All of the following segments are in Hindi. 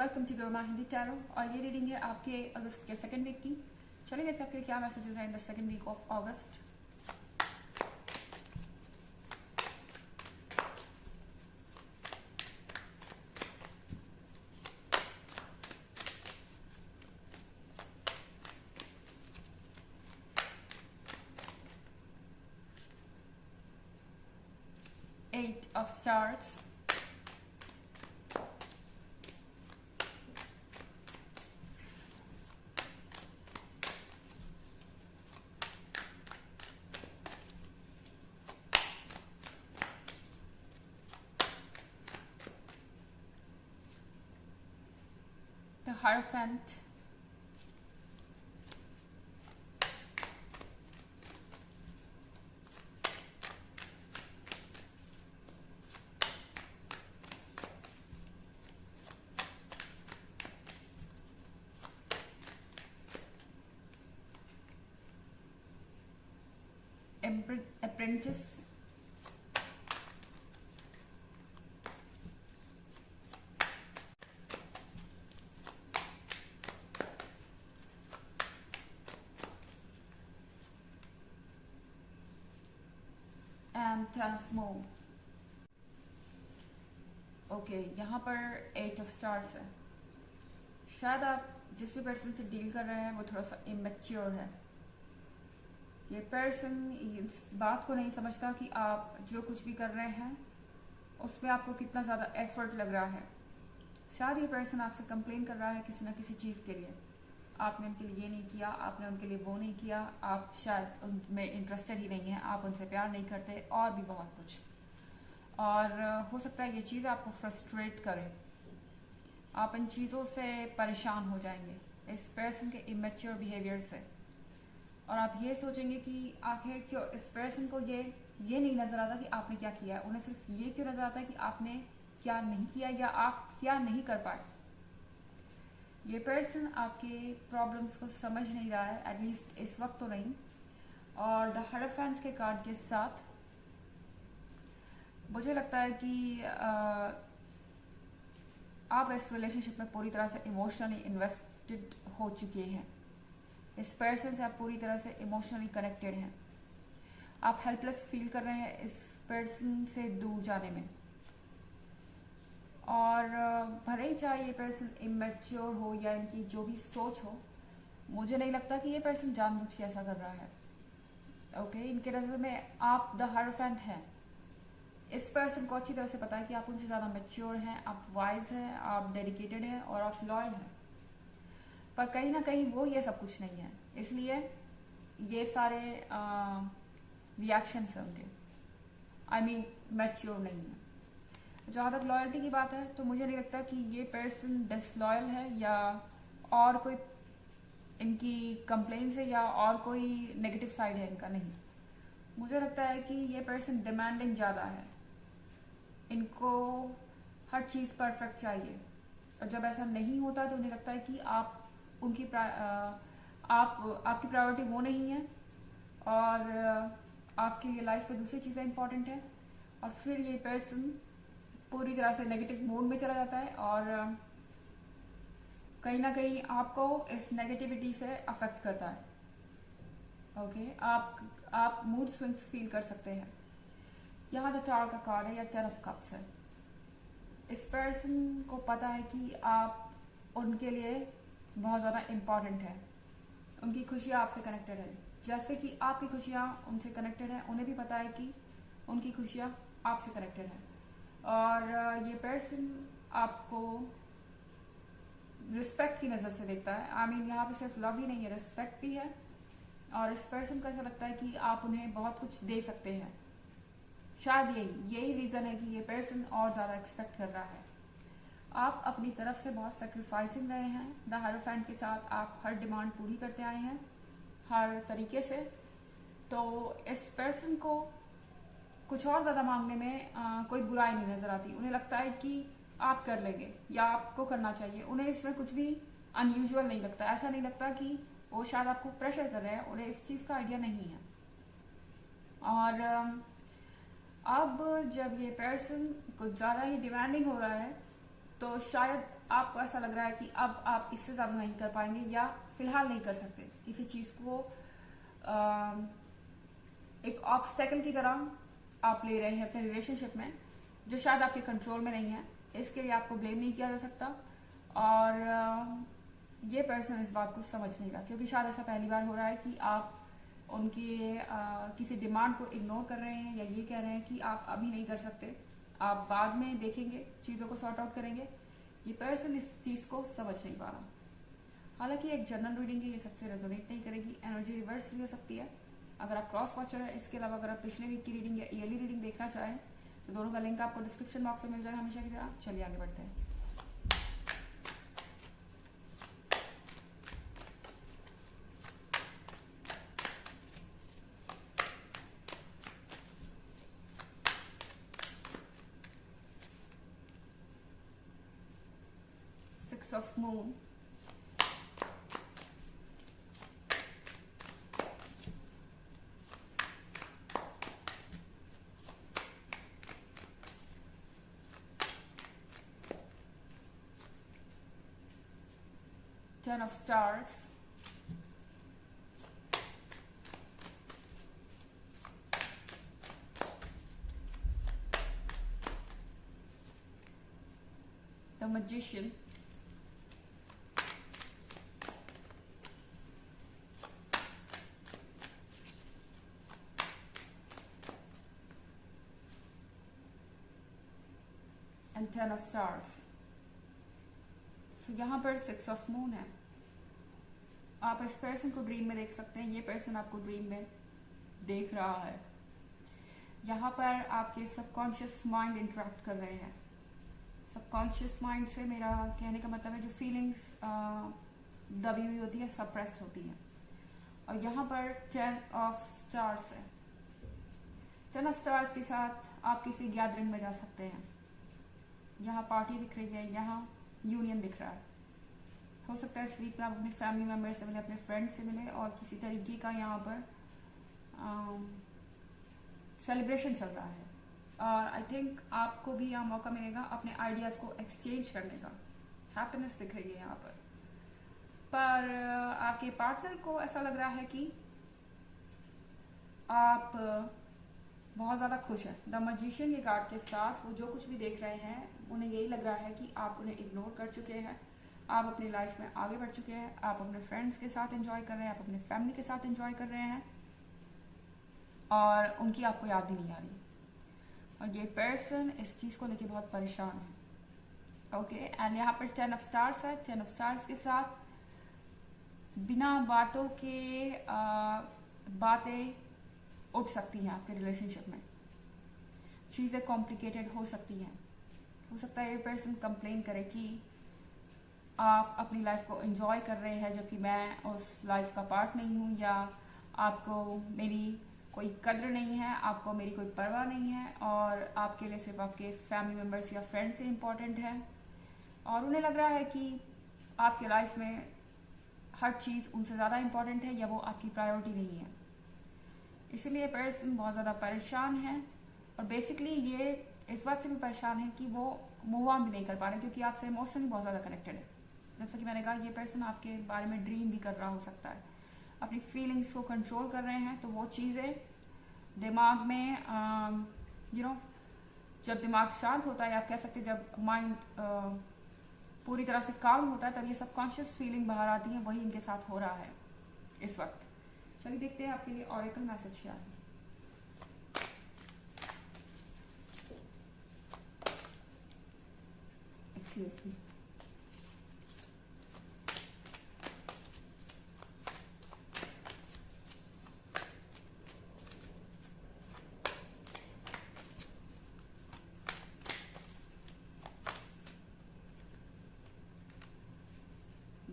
Welcome to Guru Hindi tarot. और ये रीडिंग है आपके अगस्त के सेकंड वीक की। चलिए देखते हैं क्या मैसेजेस हैं in the second week of August. Eight of Swords, the Hierophant, Apprentice, and Ten of Moon। Okay, यहाँ पर एट ऑफ स्टार्स है। शायद आप जिस भी पर्सन से डील कर रहे हैं वो थोड़ा सा इमेच्योर है। ये पर्सन इस बात को नहीं समझता कि आप जो कुछ भी कर रहे हैं उसमें आपको कितना ज़्यादा एफर्ट लग रहा है। शायद ये पर्सन आपसे कंप्लेन कर रहा है किसी ना किसी चीज़ के लिए। आपने उनके लिए ये नहीं किया, आपने उनके लिए वो नहीं किया, आप शायद उनमें इंटरेस्टेड ही नहीं है, आप उनसे प्यार नहीं करते और भी बहुत कुछ। और हो सकता है ये चीज़ आपको फ्रस्ट्रेट करे, आप इन चीज़ों से परेशान हो जाएंगे इस पर्सन के इमेच्योर बिहेवियर से। और आप ये सोचेंगे कि आखिर क्यों इस पर्सन को ये नहीं नज़र आता कि आपने क्या किया है। उन्हें सिर्फ ये क्यों नज़र आता है कि आपने क्या नहीं किया या आप क्या नहीं कर पाए। ये पर्सन आपके प्रॉब्लम्स को समझ नहीं रहा है, एटलीस्ट इस वक्त तो नहीं। और द हायरोफेंट के कार्ड के साथ मुझे लगता है कि आप इस रिलेशनशिप में पूरी तरह से इमोशनली इन्वेस्टेड हो चुके हैं। इस पर्सन से आप पूरी तरह से इमोशनली कनेक्टेड हैं। आप हेल्पलेस फील कर रहे हैं इस पर्सन से दूर जाने में। और भले ही चाहे ये पर्सन इमेच्योर हो या इनकी जो भी सोच हो, मुझे नहीं लगता कि ये पर्सन जानबूझ के ऐसा कर रहा है। ओके, इनके नजर में आप द हायरोफेंट हैं। इस पर्सन को अच्छी तरह से पता है कि आप उनसे ज़्यादा मैच्योर हैं, आप वाइज हैं, आप डेडिकेटेड हैं और आप लॉयल हैं। पर कहीं ना कहीं वो ये सब कुछ नहीं है, इसलिए ये सारे रिएक्शंस हैं उनके। आई मीन मैच्योर नहीं है। जहाँ तक लॉयल्टी की बात है तो मुझे नहीं लगता कि ये पर्सन डिसलॉयल है या और कोई इनकी कंप्लेंट्स है या और कोई नेगेटिव साइड है इनका। नहीं, मुझे लगता है कि ये पर्सन डिमांडिंग ज़्यादा है। इनको हर चीज़ परफेक्ट चाहिए और जब ऐसा नहीं होता तो उन्हें लगता है कि आप उनकी आपकी प्रायोरिटी वो नहीं है और आपके लिए लाइफ में दूसरी चीज़ें इंपॉर्टेंट है। और फिर ये पर्सन पूरी तरह से नेगेटिव मोड में चला जाता है और कहीं ना कहीं आपको इस नेगेटिविटी से अफेक्ट करता है। ओके, आप मूड स्विंग्स फील कर सकते हैं। यहाँ जो टावर का कार्ड है या 10 ऑफ कप्स है। इस पर्सन को पता है कि आप उनके लिए बहुत ज़्यादा इम्पॉर्टेंट है, उनकी खुशियाँ आपसे कनेक्टेड है। जैसे कि आपकी खुशियाँ उनसे कनेक्टेड है, उन्हें भी पता है कि उनकी खुशियाँ आपसे कनेक्टेड है। और ये पर्सन आपको रिस्पेक्ट की नज़र से देखता है। आई मीन यहाँ पे सिर्फ लव ही नहीं है, रिस्पेक्ट भी है। और इस पर्सन को ऐसा लगता है कि आप उन्हें बहुत कुछ दे सकते हैं। शायद यही रीज़न है कि ये पर्सन और ज़्यादा एक्सपेक्ट कर रहा है। आप अपनी तरफ से बहुत सेक्रीफाइसिंग रहे हैं। द हायरोफेंट के साथ आप हर डिमांड पूरी करते आए हैं हर तरीके से। तो इस पर्सन को कुछ और ज़्यादा मांगने में कोई बुराई नहीं नज़र आती। उन्हें लगता है कि आप कर लेंगे या आपको करना चाहिए। उन्हें इसमें कुछ भी अनयूजुअल नहीं लगता। ऐसा नहीं लगता कि वो शायद आपको प्रेशर कर रहे हैं, उन्हें इस चीज़ का आइडिया नहीं है। और अब जब ये पर्सन कुछ ज़्यादा ही डिमांडिंग हो रहा है तो शायद आपको ऐसा लग रहा है कि अब आप इससे ज़्यादा नहीं कर पाएंगे या फिलहाल नहीं कर सकते, किसी चीज़ को एक ऑब्स्टेकल की तरह आप ले रहे हैं अपने रिलेशनशिप में, जो शायद आपके कंट्रोल में नहीं है। इसके लिए आपको ब्लेम नहीं किया जा सकता, और ये पर्सन इस बात को समझ नहीं रहा, क्योंकि शायद ऐसा पहली बार हो रहा है कि आप उनके किसी डिमांड को इग्नोर कर रहे हैं, या ये कह रहे हैं कि आप अभी नहीं कर सकते, आप बाद में देखेंगे, चीज़ों को सॉर्ट आउट करेंगे। ये पर्सन इस चीज़ को समझ नहीं पा रहा। हालांकि एक जनरल रीडिंग है, ये सबसे रेजोनेट नहीं करेगी, एनर्जी रिवर्स भी हो सकती है अगर आप क्रॉस वॉचर है। इसके अलावा अगर आप पिछले वीक की रीडिंग या ईयरली रीडिंग देखना चाहें तो दोनों का लिंक आपको डिस्क्रिप्शन बॉक्स में मिल जाएगा हमेशा की तरह। चलिए आगे बढ़ते हैं। Six of Moon, Ten of Stars, the Magician, and Ten of Stars. So यहाँ पर Six of Moon है। आप इस पर्सन को ड्रीम में देख सकते हैं, ये पर्सन आपको ड्रीम में देख रहा है। यहाँ पर आपके सबकॉन्शियस माइंड इंटरेक्ट कर रहे हैं। सबकॉन्शियस माइंड से मेरा कहने का मतलब है जो फीलिंग्स दबी हुई होती है, सप्रेस्ड होती हैं। और यहाँ पर 10 ऑफ स्टार्स है। 10 ऑफ स्टार्स के साथ आप किसी गैदरिंग में जा सकते हैं। यहाँ पार्टी दिख रही है, यहाँ यूनियन दिख रहा है। हो सकता है इस वीक में आप अपने फैमिली मेम्बर से मिले, अपने फ्रेंड से मिले, और किसी तरीके का यहाँ पर सेलिब्रेशन चल रहा है। और आई थिंक आपको भी यहाँ मौका मिलेगा अपने आइडियाज़ को एक्सचेंज करने का। हैप्पीनेस दिख रही है यहाँ पर आपके पार्टनर को ऐसा लग रहा है कि आप बहुत ज़्यादा खुश हैं। द मैजिशियन के कार्ड के साथ वो जो कुछ भी देख रहे हैं, उन्हें यही लग रहा है कि आप उन्हें इग्नोर कर चुके हैं, आप अपनी लाइफ में आगे बढ़ चुके हैं, आप अपने फ्रेंड्स के साथ एंजॉय कर रहे हैं, आप अपने फैमिली के साथ एंजॉय कर रहे हैं, और उनकी आपको याद भी नहीं आ रही। और ये पर्सन इस चीज़ को लेके बहुत परेशान है। ओके, एंड यहाँ पर 10 ऑफ स्टार्स है। 10 ऑफ स्टार्स के साथ बिना बातों के बातें उठ सकती हैं आपके रिलेशनशिप में। चीज़ें कॉम्प्लिकेटेड हो सकती हैं। हो सकता है ये पर्सन कंप्लेन करे कि आप अपनी लाइफ को एंजॉय कर रहे हैं जबकि मैं उस लाइफ का पार्ट नहीं हूँ, या आपको मेरी कोई कद्र नहीं है, आपको मेरी कोई परवाह नहीं है, और आपके लिए सिर्फ आपके फैमिली मेम्बर्स या फ्रेंड्स ही इम्पोर्टेंट है। और उन्हें लग रहा है कि आपके लाइफ में हर चीज़ उनसे ज़्यादा इम्पोर्टेंट है, या वो आपकी प्रायोरिटी नहीं है। इसीलिए पर्सन बहुत ज़्यादा परेशान है, और बेसिकली ये इस बात से भी परेशान है कि वो मूव ऑन भी नहीं कर पा रहे, क्योंकि आपसे इमोशनली बहुत ज़्यादा कनेक्टेड है। जैसा कि मैंने कहा, ये पर्सन आपके बारे में ड्रीम भी कर रहा हो सकता है, अपनी फीलिंग्स को कंट्रोल कर रहे हैं। तो वो चीज़ें दिमाग में जब दिमाग शांत होता है, आप कह सकते हैं जब माइंड पूरी तरह से काम होता है, तब ये सबकॉन्शियस फीलिंग बाहर आती है। वही इनके साथ हो रहा है इस वक्त। चलिए देखते हैं आपके लिए ऑरेकल मैसेज क्या है। Excuse me.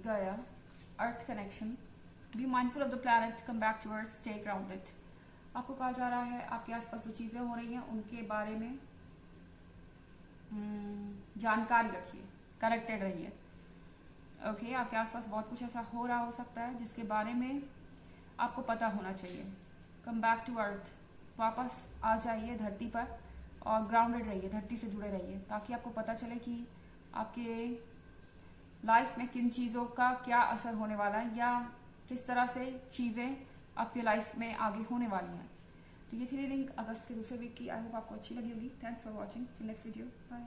Gaia, Earth connection, be mindful of the planet, come back to Earth, stay grounded। आपको कहा जा रहा है आपके आसपास जो चीज़ें हो रही हैं उनके बारे में जानकारी रखिए, कनेक्टेड रहिए। ओके, आपके आसपास बहुत कुछ ऐसा हो रहा हो सकता है जिसके बारे में आपको पता होना चाहिए। कम बैक टू अर्थ, वापस आ जाइए धरती पर और ग्राउंडेड रहिए, धरती से जुड़े रहिए, ताकि आपको पता चले कि आपके लाइफ में किन चीज़ों का क्या असर होने वाला है या किस तरह से चीज़ें आपकी लाइफ में आगे होने वाली हैं। तो ये थी रीडिंग अगस्त के दूसरे वीक की। आई होप आपको अच्छी लगी होगी। Thanks for watching. Next video, bye.